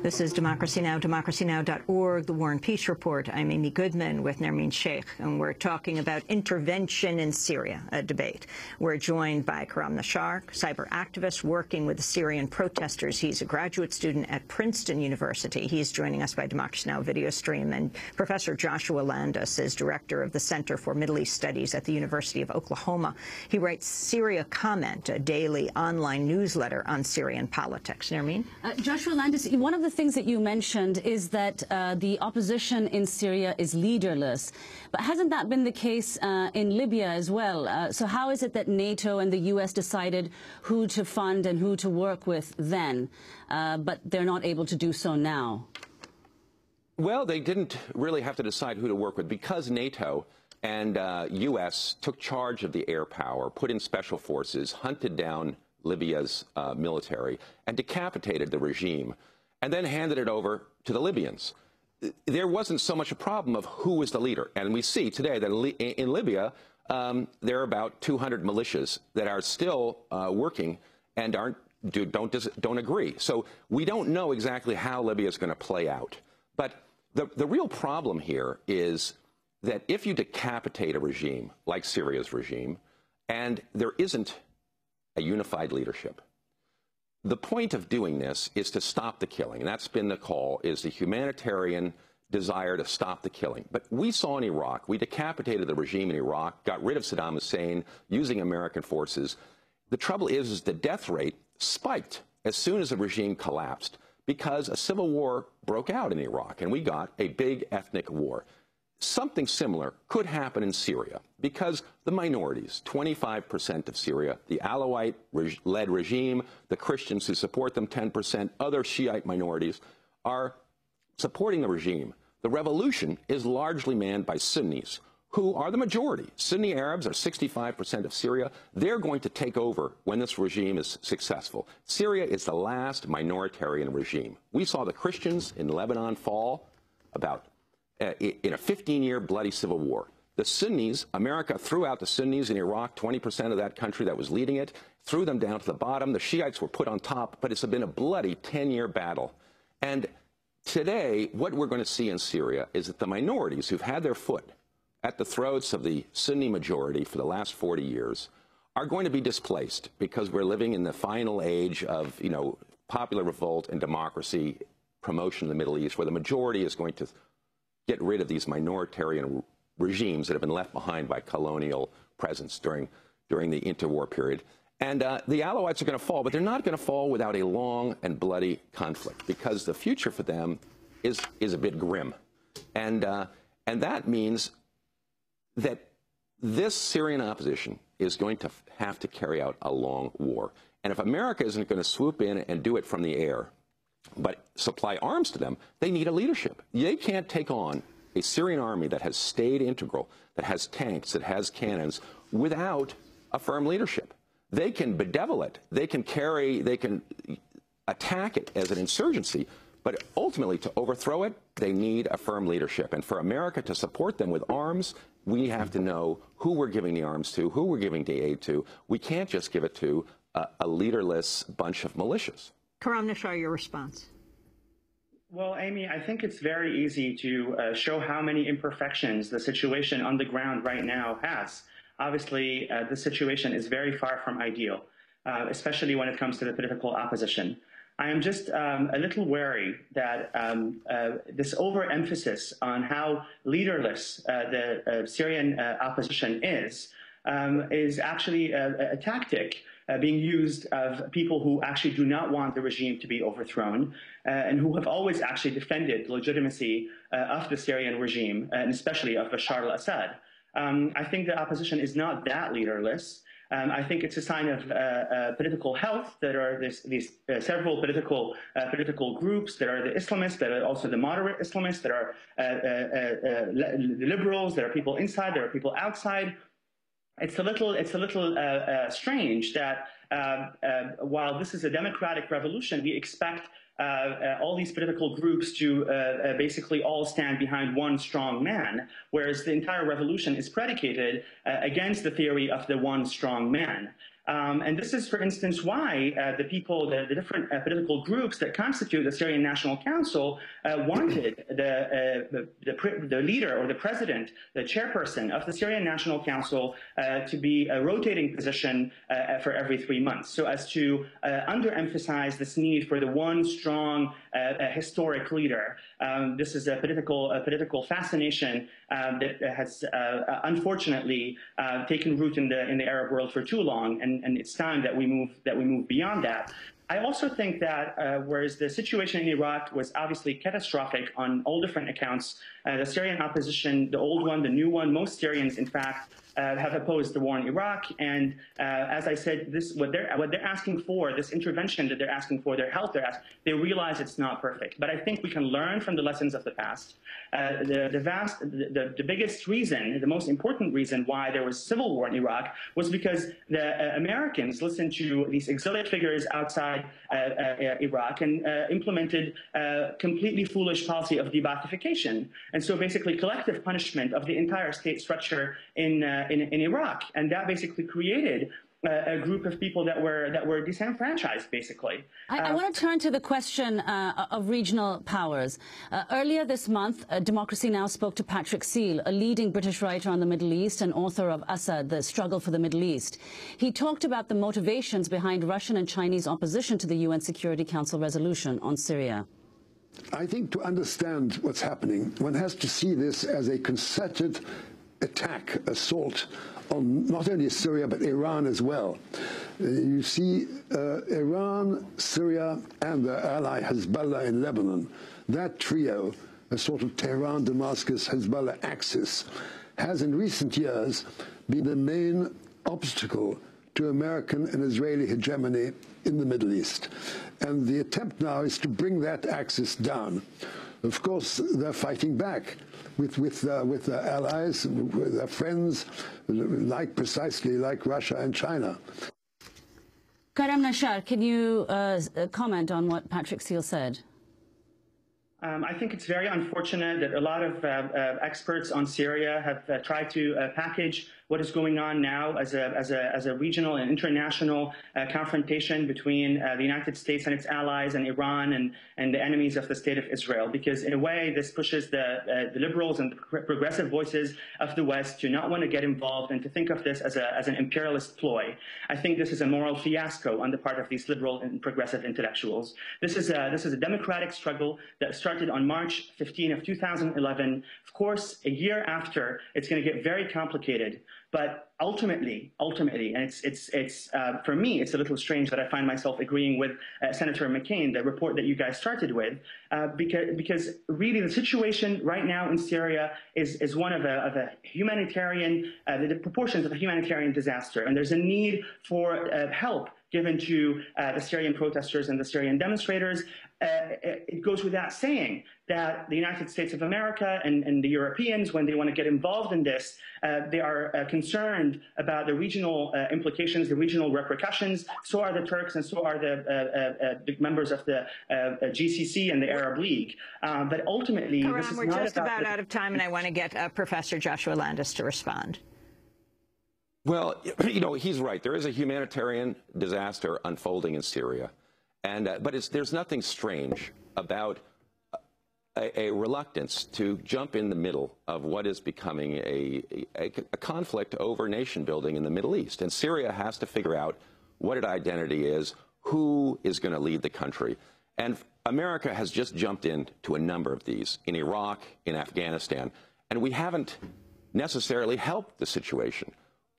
This is Democracy Now!, democracynow.org, The War and Peace Report. I'm Amy Goodman with Nermeen Sheikh, and we're talking about intervention in Syria, a debate. We're joined by Karam Nachar, cyber activist working with the Syrian protesters. He's a graduate student at Princeton University. He's joining us by Democracy Now! Video stream. And Professor Joshua Landis is director of the Center for Middle East Studies at the University of Oklahoma. He writes Syria Comment, a daily online newsletter on Syrian politics. Nermeen? Joshua Landis, one of the things that you mentioned is that the opposition in Syria is leaderless. But hasn't that been the case in Libya as well? So how is it that NATO and the U.S. decided who to fund and who to work with then, but they're not able to do so now? Well, they didn't really have to decide who to work with because NATO and U.S. took charge of the air power, put in special forces, hunted down Libya's military, and decapitated the regime, and then handed it over to the Libyans. There wasn't so much a problem of who was the leader. And we see today that in Libya, there are about 200 militias that are still working and don't agree. So we don't know exactly how Libya is going to play out. But the real problem here is that if you decapitate a regime like Syria's regime, and there isn't a unified leadership, the point of doing this is to stop the killing. And that's been the call, is the humanitarian desire to stop the killing. But we saw in Iraq, we decapitated the regime in Iraq, got rid of Saddam Hussein using American forces. The trouble is the death rate spiked as soon as the regime collapsed because a civil war broke out in Iraq, and we got a big ethnic war. Something similar could happen in Syria because the minorities, 25% of Syria, the Alawite-led regime, the Christians who support them, 10%, other Shiite minorities, are supporting the regime. The revolution is largely manned by Sunnis, who are the majority. Sunni Arabs are 65% of Syria. They're going to take over when this regime is successful. Syria is the last minoritarian regime. We saw the Christians in Lebanon fall in a 15-year bloody civil war. The Sunnis, America threw out the Sunnis in Iraq, 20% of that country that was leading it, threw them down to the bottom. The Shiites were put on top, but it's been a bloody 10-year battle. And today, what we're going to see in Syria is that the minorities who've had their foot at the throats of the Sunni majority for the last 40 years are going to be displaced because we're living in the final age of, popular revolt and democracy promotion in the Middle East, where the majority is going to get rid of these minoritarian regimes that have been left behind by colonial presence during the interwar period. And the Alawites are going to fall, but they're not going to fall without a long and bloody conflict because the future for them is a bit grim. And that means that this Syrian opposition is going to have to carry out a long war. And if America isn't going to swoop in and do it from the air, but supply arms to them, they need a leadership. They can't take on a Syrian army that has stayed integral, that has tanks, that has cannons, without a firm leadership. They can bedevil it. They can attack it as an insurgency, but ultimately to overthrow it, they need a firm leadership. And for America to support them with arms, we have to know who we're giving the arms to, who we're giving the aid to. We can't just give it to a leaderless bunch of militias. Karam Nachar, your response. Well, Amy, I think it's very easy to show how many imperfections the situation on the ground right now has. Obviously, the situation is very far from ideal, especially when it comes to the political opposition. I am just a little wary that this overemphasis on how leaderless the Syrian opposition is actually a tactic being used of people who actually do not want the regime to be overthrown and who have always actually defended the legitimacy of the Syrian regime, and especially of Bashar al-Assad. I think the opposition is not that leaderless. I think it's a sign of political health. That are these several political groups. There are the Islamists, there are also the moderate Islamists, there are liberals, there are people inside, there are people outside. It's a little strange that while this is a democratic revolution, we expect all these political groups to basically all stand behind one strong man, whereas the entire revolution is predicated against the theory of the one strong man. And this is, for instance, why the people, the different political groups that constitute the Syrian National Council wanted the leader or the president, the chairperson of the Syrian National Council to be a rotating position for every 3 months, so as to underemphasize this need for the one strong historic leader. This is a political fascination that has unfortunately taken root in the Arab world for too long, and it's time that we move beyond that. I also think that whereas the situation in Iraq was obviously catastrophic on all different accounts, the Syrian opposition, the old one, the new one, most Syrians, in fact, have opposed the war in Iraq. And as I said, what they're asking for, this intervention that they're asking for, their help, they realize it's not perfect. But I think we can learn from the lessons of the past. The biggest reason, the most important reason why there was civil war in Iraq was because the Americans listened to these exilic figures outside Iraq and implemented a completely foolish policy of de-Baathification. And so basically collective punishment of the entire state structure in Iraq. And that basically created a group of people that were disenfranchised, basically. I want to turn to the question of regional powers. Earlier this month, Democracy Now! Spoke to Patrick Seale, a leading British writer on the Middle East and author of Assad, The Struggle for the Middle East. He talked about the motivations behind Russian and Chinese opposition to the UN Security Council resolution on Syria. I think to understand what's happening, one has to see this as a concerted attack, assault on not only Syria but Iran as well. You see Iran, Syria and their ally Hezbollah in Lebanon. That trio, a sort of Tehran, Damascus, Hezbollah axis, has in recent years been the main obstacle to American and Israeli hegemony in the Middle East. And the attempt now is to bring that axis down. Of course, they're fighting back with their allies, with their friends, precisely like Russia and China. Karam Nachar, can you comment on what Patrick Seale said? I think it's very unfortunate that a lot of experts on Syria have tried to package what is going on now as a regional and international confrontation between the United States and its allies and Iran and the enemies of the State of Israel, because in a way this pushes the liberals and the progressive voices of the West to not want to get involved and to think of this as an imperialist ploy. I think this is a moral fiasco on the part of these liberal and progressive intellectuals. This is a democratic struggle that started on March 15 of 2011. Of course, a year after, it's going to get very complicated. But ultimately, and it's for me, it's a little strange that I find myself agreeing with Senator McCain, the report that you guys started with, because really the situation right now in Syria is one of a humanitarian, the proportions of a humanitarian disaster, and there's a need for help given to the Syrian protesters and the Syrian demonstrators. It goes without saying that the United States of America and the Europeans, when they want to get involved in this, they are concerned about the regional implications, the regional repercussions. So are the Turks and so are the members of the GCC and the Arab League. But ultimately, Karam, this is we're not just about out of time, and I want to get Professor Joshua Landis to respond. Well, you know, he's right. There is a humanitarian disaster unfolding in Syria. But there's nothing strange about a reluctance to jump in the middle of what is becoming a conflict over nation building in the Middle East. And Syria has to figure out what its identity is, who is going to lead the country. And America has just jumped into a number of these, in Iraq, in Afghanistan, and we haven't necessarily helped the situation.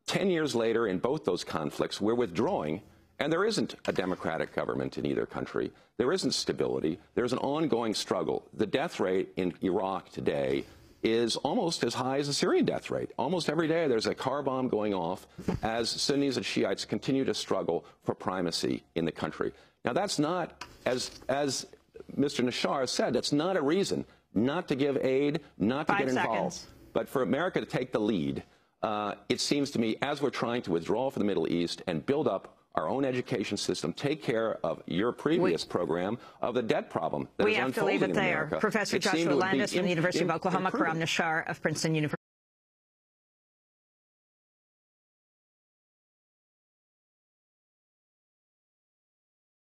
10 years later, in both those conflicts, we're withdrawing. And there isn't a democratic government in either country. There isn't stability. There's an ongoing struggle. The death rate in Iraq today is almost as high as the Syrian death rate. Almost every day there's a car bomb going off as Sunnis and Shiites continue to struggle for primacy in the country. Now that's not, as Mr. Nachar said, that's not a reason not to give aid, not to get involved. But for America to take the lead, it seems to me, as we're trying to withdraw from the Middle East and build up our own education system, take care of your previous program of the debt problem that is unfolding in America. We have to leave it there. Professor Joshua Landis from the University of Oklahoma, Karam Nachar of Princeton University.